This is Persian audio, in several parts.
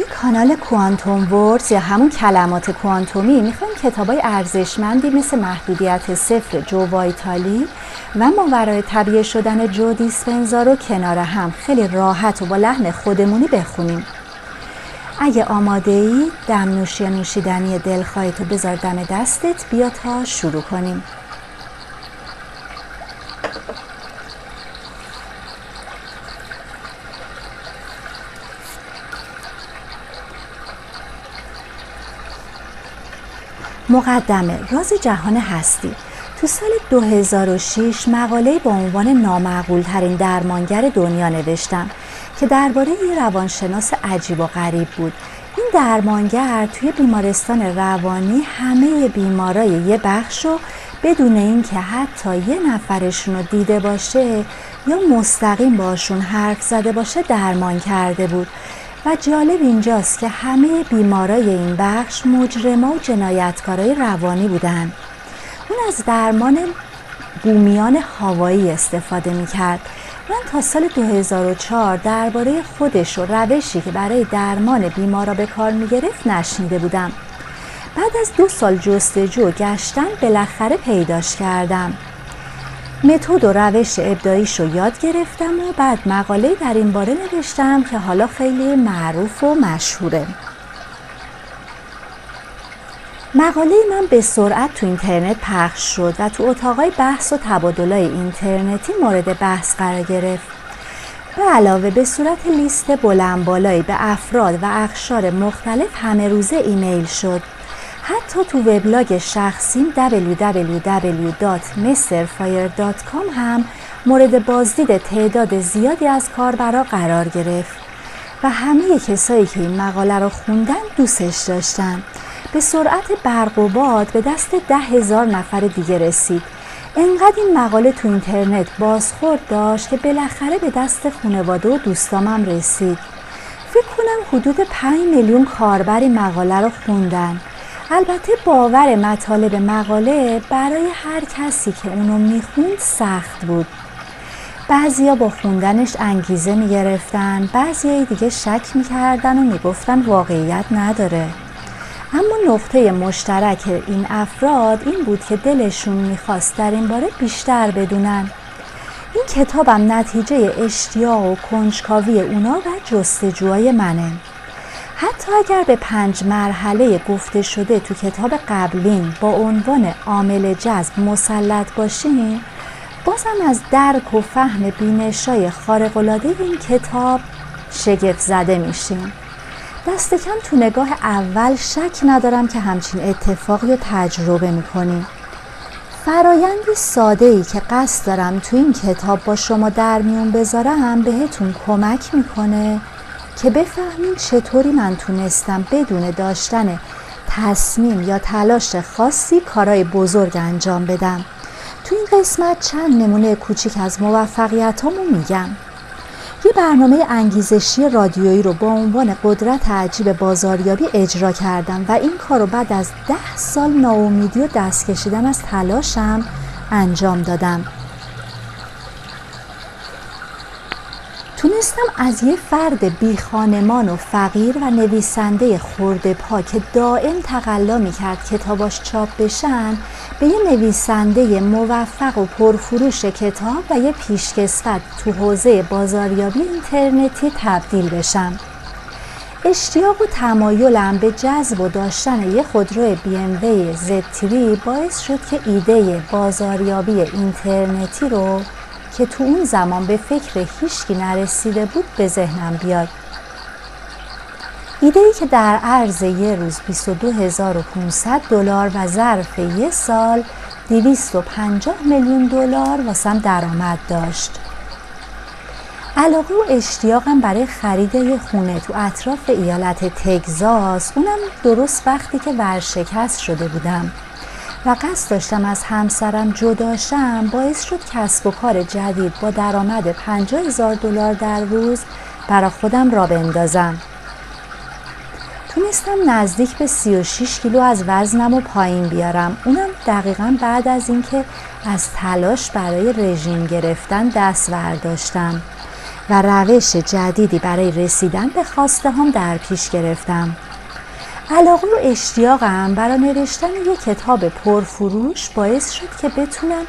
توی کانال کوانتوم وردز یا همون کلمات کوانتومی میخوایم کتابای ارزشمندی مثل محدودیت صفر جو وایتالی و ماورای طبیعه شدن جو دیسپنزا رو کنار هم خیلی راحت و با لحن خودمونی بخونیم. اگه آماده ای دمنوشی یا نوشیدنی دلخواهتو بذار دم دستت، بیا تا شروع کنیم. مقدمه راز جهان هستی. تو سال 2006 مقاله‌ای با عنوان نامعقول ترین درمانگر دنیا نوشتم که درباره یه روانشناس عجیب و غریب بود. این درمانگر توی بیمارستان روانی همه بیمارای یه بخش رو بدون اینکه حتی یه نفرشون رو دیده باشه یا مستقیم باشون حرف زده باشه درمان کرده بود. و جالب اینجاست که همه بیمارای این بخش مجرما و جنایتکارای روانی بودن. اون از درمان بومیان هاوایی استفاده میکرد. من تا سال 2004 درباره خودش و روشی که برای درمان بیمارا به کار میگرفت نشنیده بودم. بعد از 2 سال جستجو و گشتن بالاخره پیداش کردم. متد و روش ابداعیش رو یاد گرفتم و بعد مقاله در این باره نوشتم که حالا خیلی معروف و مشهوره. مقاله من به سرعت تو اینترنت پخش شد و تو اتاقای بحث و تبادل‌های اینترنتی مورد بحث قرار گرفت. به علاوه به صورت لیست بلند بالایی به افراد و اقشار مختلف همه روزه ایمیل شد. حتی تو وبلاگ شخصیم www.mrfire.com هم مورد بازدید تعداد زیادی از کاربرا قرار گرفت و همه کسایی که این مقاله رو خوندن دوستش داشتن. به سرعت برق و باد به دست 10,000 نفر دیگه رسید. انقدر این مقاله تو اینترنت بازخورد داشت که بالاخره به دست خانواده و دوستامم رسید. فکر کنم حدود 5 میلیون کاربر این مقاله رو خوندن. البته باور مطالب مقاله برای هر کسی که اونو میخوند سخت بود. بعضیا با خوندنش انگیزه میگرفتن، بعضیای دیگه شک میکردن و میگفتن واقعیت نداره. اما نقطه مشترک این افراد این بود که دلشون میخواست در این باره بیشتر بدونن. این کتابم نتیجه اشتیاق و کنجکاوی اونا و جستجوهای منه. حتی اگر به 5 مرحله گفته شده تو کتاب قبلین با عنوان عامل جذب مسلط باشین، بازم از درک و فهم بینشای خارق‌العاده این کتاب شگفت زده میشین. دست کم تو نگاه اول شک ندارم که همچین اتفاقی رو تجربه میکنین. فرایندی ساده‌ای که قصد دارم تو این کتاب با شما در میون بذارم بهتون کمک میکنه که بفهمین چطوری من تونستم بدون داشتن تصمیم یا تلاش خاصی کارهای بزرگ انجام بدم. تو این قسمت چند نمونه کوچیک از موفقیتامو میگم. یه برنامه انگیزشی رادیویی رو با عنوان قدرت عجیب بازاریابی اجرا کردم و این کار رو بعد از 10 سال ناامیدی و دست کشیدن از تلاشم انجام دادم. تونستم از یه فرد بی خانمان و فقیر و نویسنده خرده پا که دائم تقلا میکرد کتاباش چاپ بشن به یه نویسنده موفق و پرفروش کتاب و یه پیشکسوت تو حوزه بازاریابی اینترنتی تبدیل بشم. اشتیاق و تمایلم به جذب و داشتن یه خودرو BMW Z3 باعث شد که ایده بازاریابی اینترنتی رو که تو اون زمان به فکر هیچکی نرسیده بود به ذهنم بیاد. ایده‌ای که در عرض یه روز $22,500 و ظرف یه سال $250 میلیون واسم درآمد داشت. علاقه و اشتیاقم برای خرید یه خونه تو اطراف ایالت تگزاس، اونم درست وقتی که ورشکست شده بودم و قصد داشتم از همسرم جداشم، باعث شد کسب و کار جدید با درآمد $50,000 در روز برای خودم را بندازم. تونستم نزدیک به 36 کیلو از وزنم رو پایین بیارم، اونم دقیقاً بعد از اینکه از تلاش برای رژیم گرفتن دست برداشتم و روش جدیدی برای رسیدن به خواسته هم در پیش گرفتم. علاقه و اشتیاقم برای نوشتن یک کتاب پرفروش باعث شد که بتونم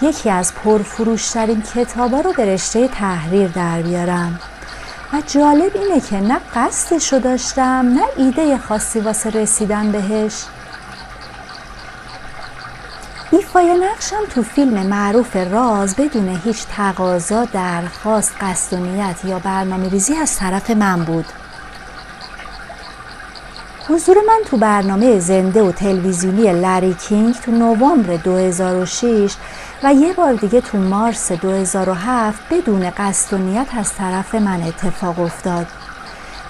یکی از پرفروشترین کتابا رو به رشته تحریر در بیارم. و جالب اینه که نه قصدشو داشتم نه ایده خاصی واسه رسیدن بهش. ایفای نقشم تو فیلم معروف راز بدون هیچ تقاضا، درخواست، قصد و نیت یا برنامه‌ریزی از طرف من بود. حضور من تو برنامه زنده و تلویزیونی لری کینگ تو نوامبر 2006 و یه بار دیگه تو مارس 2007 بدون قصد و نیت از طرف من اتفاق افتاد.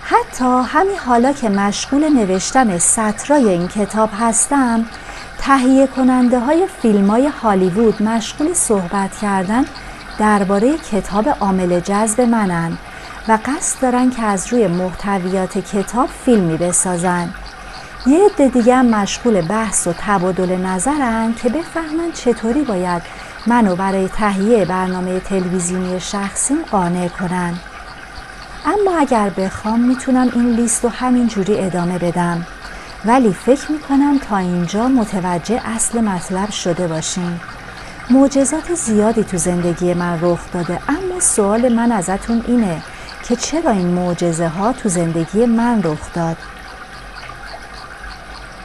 حتی همین حالا که مشغول نوشتن سطرای این کتاب هستم، تهیه کننده های فیلم های هالیوود مشغول صحبت کردن درباره کتاب عامل جذب منن و قصد دارن که از روی محتویات کتاب فیلمی بسازن. یه عده دیگه هم مشغول بحث و تبادل نظرن که بفهمن چطوری باید منو برای تهیه برنامه تلویزیونی شخصیم قانع کنن. اما اگر بخوام میتونم این لیست رو همین جوری ادامه بدم، ولی فکر میکنم تا اینجا متوجه اصل مطلب شده باشین. معجزات زیادی تو زندگی من رخ داده، اما سوال من ازتون اینه که چرا این معجزه ها تو زندگی من رخ داد؟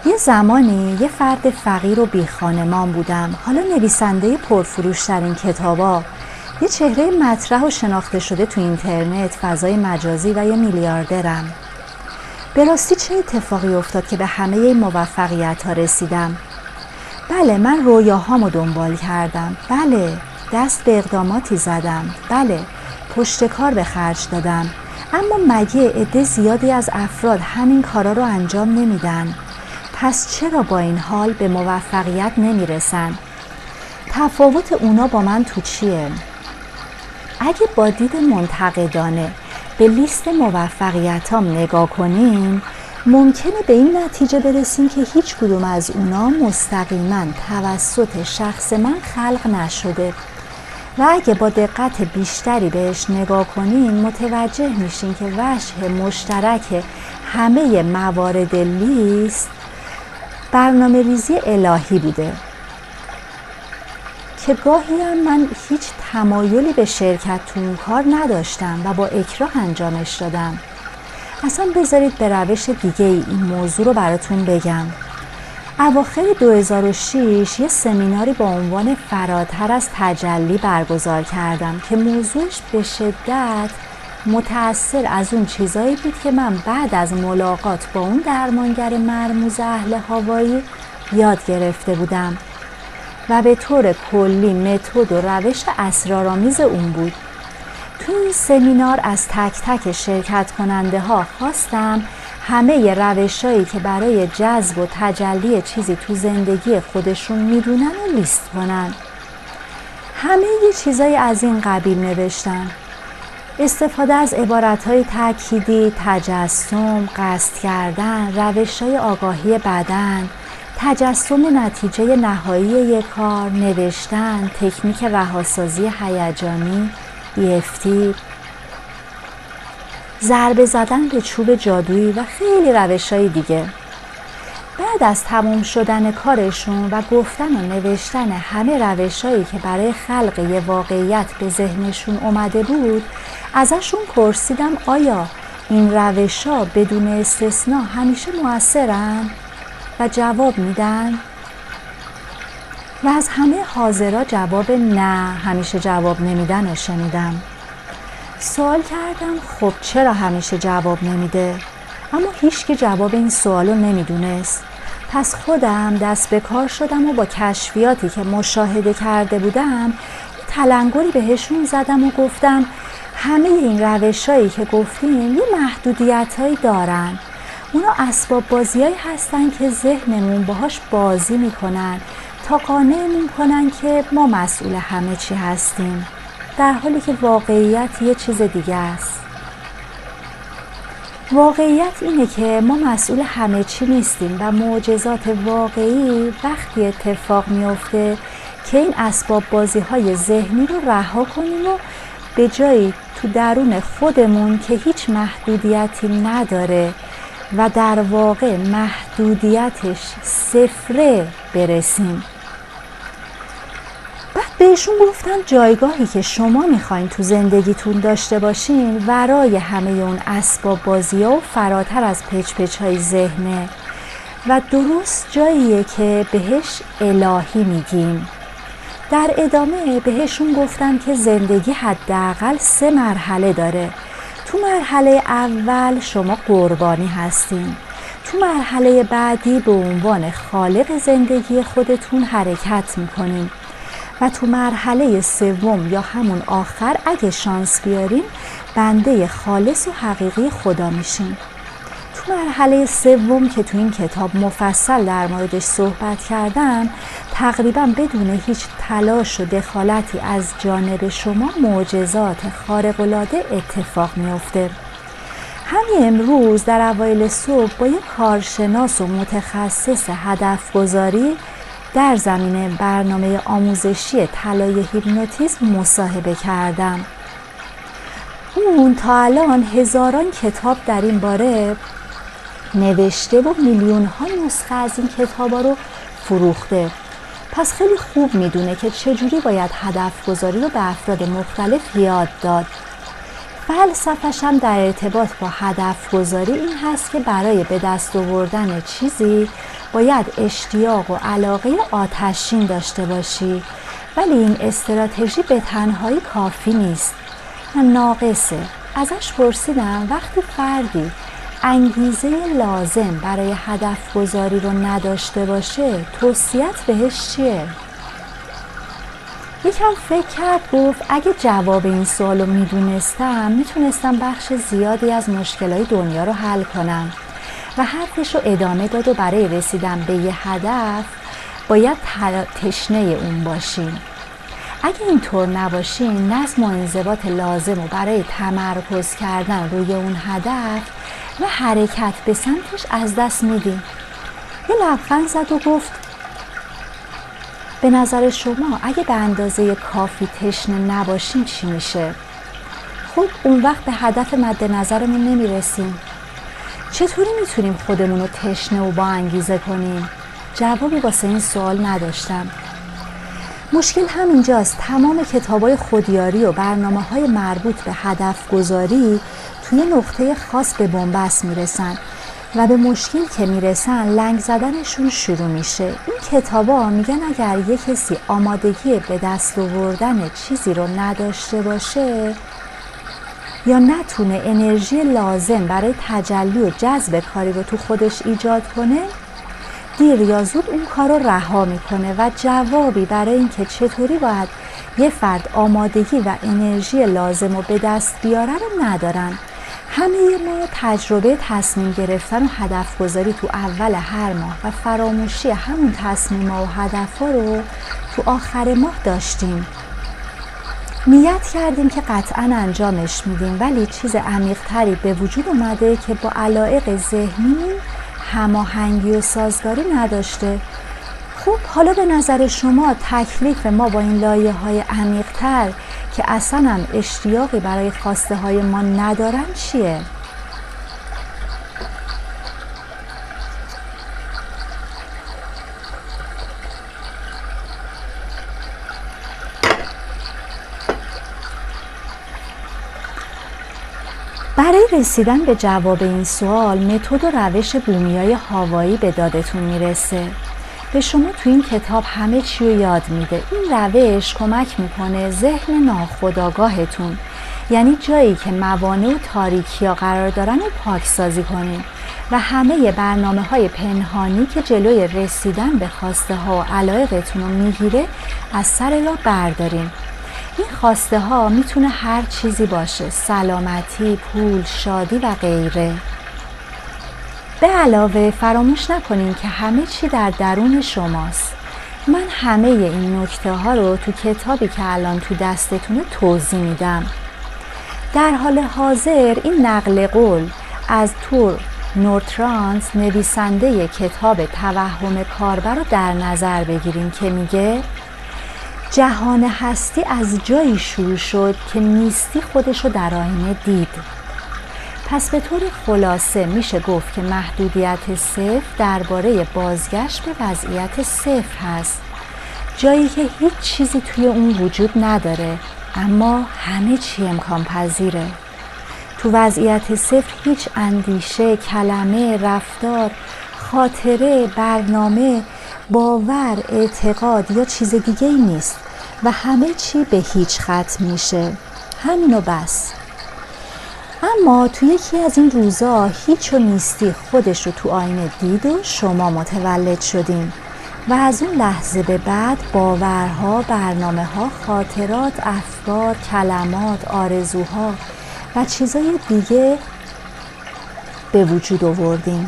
یه زمانی یه فرد فقیر و بی خانمان بودم، حالا نویسنده پرفروشترین کتابا، یه چهره مطرح و شناخته شده تو اینترنت، فضای مجازی و یه میلیاردرم. به راستی چه اتفاقی افتاد که به همه این موفقیت ها رسیدم؟ بله، من رویاهامو دنبال کردم. بله، دست به اقداماتی زدم. بله، پشت کار به خرج دادم. اما مگه عده زیادی از افراد همین کارا رو انجام نمیدن؟ پس چرا با این حال به موفقیت نمیرسن؟ تفاوت اونا با من تو چیه؟ اگه با دید منتقدانه به لیست موفقیتام نگاه کنیم، ممکنه به این نتیجه برسیم که هیچ کدوم از اونا مستقیما توسط شخص من خلق نشده و اگه با دقت بیشتری بهش نگاه کنیم متوجه میشین که وجه مشترک همه موارد لیست برنامه ریزی الهی بوده که گاهی هم من هیچ تمایلی به شرکت تو اون کار نداشتم و با اکراه انجامش دادم. اصلا بذارید به روش دیگه این موضوع رو براتون بگم. اواخر 2006 یه سمیناری با عنوان فراتر از تجلی برگزار کردم که موضوعش به شدت متأثر از اون چیزایی بود که من بعد از ملاقات با اون درمانگر مرموز اهل هاوایی یاد گرفته بودم و به طور کلی متد و روش اسرارآمیز اون بود. تو این سمینار از تک تک شرکت کننده ها خواستم همه روشایی که برای جذب و تجلی چیزی تو زندگی خودشون میدونن و لیست کنن. همه یه چیزای از این قبیل نوشتن: استفاده از عبارتهای تأکیدی، تجسم، قصد کردن، روشهای آگاهی بدن، تجسم نتیجه نهایی یک کار، نوشتن، تکنیک رهاسازی هیجانی، EFT، ضربه زدن به چوب جادویی و خیلی روش‌های دیگه. بعد از تموم شدن کارشون و گفتن و نوشتن همه روش‌هایی که برای خلق یه واقعیت به ذهنشون اومده بود، ازشون پرسیدم آیا این روش‌ها بدون استثنا همیشه مؤثرن؟ و جواب میدن؟ و از همه حاضرها جواب نه همیشه جواب نمیدن رو شنیدم. سوال کردم خب چرا همیشه جواب نمیده؟ اما هیچ که جواب این سوال رو نمیدونست. پس خودم دست به کار شدم و با کشفیاتی که مشاهده کرده بودم تلنگری بهشون زدم و گفتم همه این روشایی که گفتیم یه محدودیتایی دارن. اونا اسباب بازیایی هستن که ذهنمون باهاش بازی میکنن تا قانعمون کنن که ما مسئول همه چی هستیم، در حالی که واقعیت یه چیز دیگه است. واقعیت اینه که ما مسئول همه چی نیستیم و معجزات واقعی وقتی اتفاق میفته که این اسباب بازی های ذهنی رو رها کنیم و به جای تو درون خودمون که هیچ محدودیتی نداره و در واقع محدودیتش صفره برسیم. بعد بهشون گفتم جایگاهی که شما میخواین تو زندگیتون داشته باشین ورای همه اون اسباب بازی‌ها و فراتر از پچ‌های ذهنه و درست جاییه که بهش الهی میگیم. در ادامه بهشون گفتم که زندگی حداقل 3 مرحله داره. تو مرحله اول شما قربانی هستین. تو مرحله بعدی به عنوان خالق زندگی خودتون حرکت میکنین و تو مرحله سوم یا همون آخر اگه شانس بیارین بنده خالص و حقیقی خدا میشین. تو مرحله سوم که تو این کتاب مفصل در موردش صحبت کردم تقریبا بدون هیچ تلاش و دخالتی از جانب شما معجزات خارق‌العاده اتفاق میفته. همین امروز در اوایل صبح با یک کارشناس و متخصص هدف‌گذاری در زمینه برنامه آموزشی طلای هیپنوتیزم مصاحبه کردم. اون تا الان هزاران کتاب در این باره نوشته و میلیون ها نسخه از این کتابا رو فروخته. پس خیلی خوب میدونه که چجوری باید هدف گذاری رو به افراد مختلف یاد داد. فلسفه‌ش هم در ارتباط با هدف گذاری این هست که برای به دست آوردن چیزی باید اشتیاق و علاقه آتشین داشته باشی، ولی این استراتژی به تنهایی کافی نیست، ناقصه. ازش پرسیدم وقتی فردی انگیزه لازم برای هدف گذاری رو نداشته باشه توصیت بهش چیه؟ یکم فکر کرد، گفت اگه جواب این سوال رو میدونستم میتونستم بخش زیادی از مشکلات دنیا رو حل کنم و حرفش رو ادامه داد و برای رسیدن به یه هدف باید تشنه اون باشیم. اگه اینطور نباشین نظم و انضباط لازم رو برای تمرکز کردن روی اون هدف و حرکت به سمتش از دست میدیم. یه لبخند زد و گفت به نظر شما اگه به اندازه کافی تشنه نباشین چی میشه؟ خب اون وقت به هدف مد نظرمون نمیرسیم. چطوری میتونیم خودمون رو تشنه و با انگیزه کنیم؟ جوابی واسه این سوال نداشتم. مشکل همینجاست. تمام کتابای خودیاری و برنامه‌های مربوط به هدف گذاری توی نقطه خاص به بنبست میرسن و به مشکل که میرسن لنگ زدنشون شروع میشه. این کتابا میگن اگر یک کسی آمادگی به دست آوردن چیزی رو نداشته باشه یا نتونه انرژی لازم برای تجلی و جذب کاری رو تو خودش ایجاد کنه، دیر یا زود اون کار رو رها میکنه و جوابی برای اینکه چطوری باید یه فرد آمادگی و انرژی لازم رو به دست بیاره رو ندارن. همه ما تجربه تصمیم گرفتن و هدف گذاری تو اول هر ماه و فراموشی همون تصمیم‌ها و هدف‌ها رو تو آخر ماه داشتیم. نیت کردیم که قطعاً انجامش میدیم، ولی چیز عمیق‌تری به وجود اومده که با علایق ذهنی هماهنگی و سازگاری نداشته. خب حالا به نظر شما تکلیف ما با این لایه‌های عمیق‌تر که اصلاً هم اشتیاقی برای خواسته های ما ندارن چیه؟ برای رسیدن به جواب این سوال متد و روش بومیای هاوایی به دادتون میرسه. به شما تو این کتاب همه چی رو یاد میده. این روش کمک میکنه ذهن ناخودآگاهتون، یعنی جایی که موانع و تاریکی ها قرار دارن رو پاکسازی کنین و همه برنامه‌های پنهانی که جلوی رسیدن به خواسته ها و علایقتون رو میگیره از سر راه بردارین. این خواسته ها میتونه هر چیزی باشه، سلامتی، پول، شادی و غیره. به علاوه فراموش نکنین که همه چی در درون شماست. من همه این نکته ها رو تو کتابی که الان تو دستتونه توضیح میدم. در حال حاضر این نقل قول از تور نورترانس نویسنده کتاب توهم کاربر رو در نظر بگیریم که میگه جهان هستی از جایی شروع شد که نیستی خودشو در آینه دید. پس به طور خلاصه میشه گفت که محدودیت صفر درباره بازگشت به وضعیت صفر هست، جایی که هیچ چیزی توی اون وجود نداره اما همه چی امکان پذیره. تو وضعیت صفر هیچ اندیشه، کلمه، رفتار، خاطره، برنامه، باور، اعتقاد یا چیز دیگه ای نیست و همه چی به هیچ ختم میشه. همینو بس. اما تو یکی از این روزا هیچ و نیستی خودش رو تو آینه دید و شما متولد شدین و از اون لحظه به بعد باورها، برنامه‌ها، خاطرات، افکار، کلمات، آرزوها و چیزای دیگه به وجود آوردین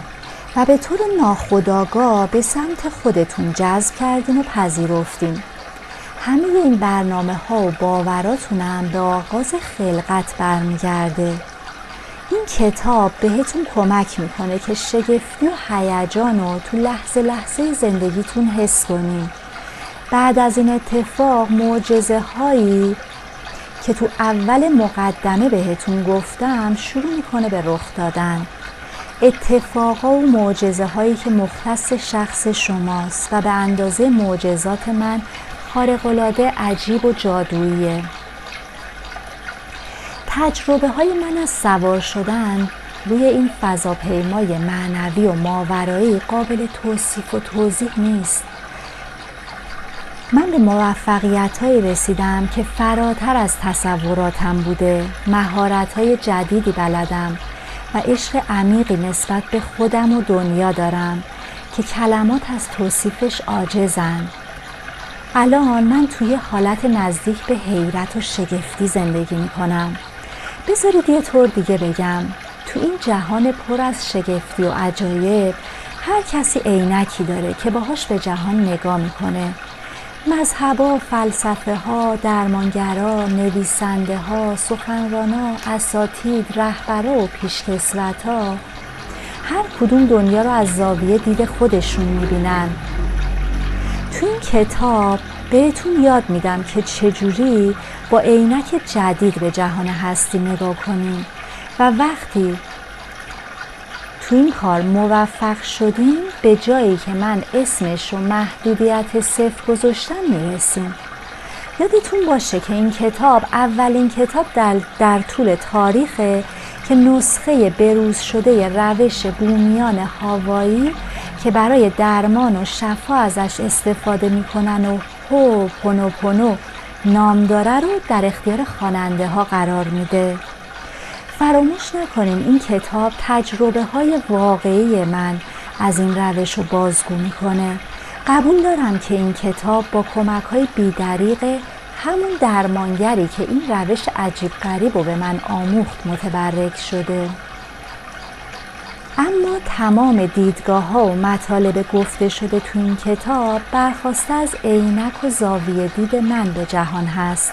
و به طور ناخودآگاه به سمت خودتون جذب کردین و پذیرفتین. همه این برنامه‌ها و باوراتون هم به آغاز خلقت برمیگرده. این کتاب بهتون کمک میکنه که شگفتی و هیجان رو تو لحظه لحظه زندگیتون حس کنین. بعد از این اتفاق معجزه هایی که تو اول مقدمه بهتون گفتم شروع میکنه به رخ دادن. اتفاقا و معجزه هایی که مختص شخص شماست و به اندازه معجزات من خارق‌العاده عجیب و جادوییه. تجربه های من از سوار شدن روی این فضاپیمای معنوی و ماورایی قابل توصیف و توضیح نیست. من به موفقیت هایی رسیدم که فراتر از تصوراتم بوده، مهارت های جدیدی بلدم و عشق عمیقی نسبت به خودم و دنیا دارم که کلمات از توصیفش عاجزن. الان من توی حالت نزدیک به حیرت و شگفتی زندگی می کنم. بذارید یه طور دیگه بگم، تو این جهان پر از شگفتی و عجایب هر کسی عینکی داره که باهاش به جهان نگاه میکنه. مذهبا، فلسفه ها، درمانگرا، نویسنده ها، سخنرانا، اساتید، رهبرا و پیشکسوت ها هر کدوم دنیا رو از زاویه دید خودشون میبینن. تو این کتاب بهتون یاد میدم که چجوری با عینک جدید به جهان هستی نگاه کنیم و وقتی تو این کار موفق شدیم به جایی که من اسمش رو محدودیت صفر گذاشتم میرسیم. یادتون باشه که این کتاب اولین کتاب در طول تاریخه که نسخه بروز شده روش بومیان هاوایی که برای درمان و شفا ازش استفاده میکنن و هوپونوپونو نام داره رو در اختیار خواننده ها قرار میده. فراموش نکنین این کتاب تجربه های واقعی من از این روش رو بازگو میکنه. قبول دارم که این کتاب با کمک های بی‌دریغ همون درمانگری که این روش عجیب غریب رو به من آموخت متبرک شده. اما تمام دیدگاه ها و مطالب گفته شده تو این کتاب برخواسته از عینک و زاویه دید من به جهان هست.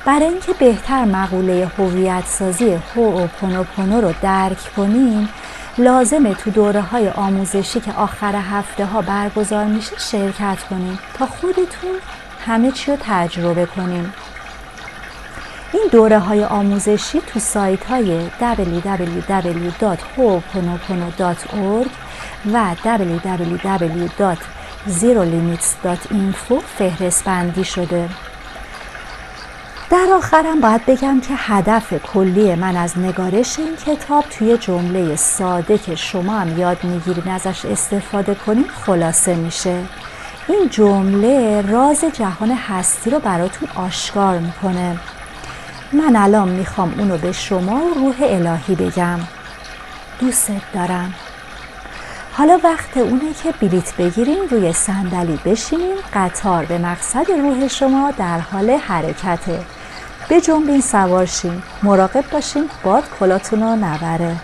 برای اینکه بهتر مقوله هویت سازی هوپونوپونو رو درک کنیم لازمه تو دوره های آموزشی که آخر هفته ها برگزار میشه شرکت کنیم تا خودتون همه چی رو تجربه کنیم. این دوره های آموزشی تو سایت های www.ho'oponopono.org و www.zerolimits.info فهرست بندی شده. در آخرم باید بگم که هدف کلی من از نگارش این کتاب توی جمله ساده که شما هم یاد میگیرین ازش استفاده کنین خلاصه میشه. این جمله راز جهان هستی رو براتون آشکار میکنه. من الان میخوام اونو به شما و روح الهی بگم. دوست دارم. حالا وقت اونه که بلیت بگیرین، روی صندلی بشینین، قطار به مقصد روح شما در حال حرکته. بجنبین، سوار شین، مراقب باشین باد کلاتون رو نبره.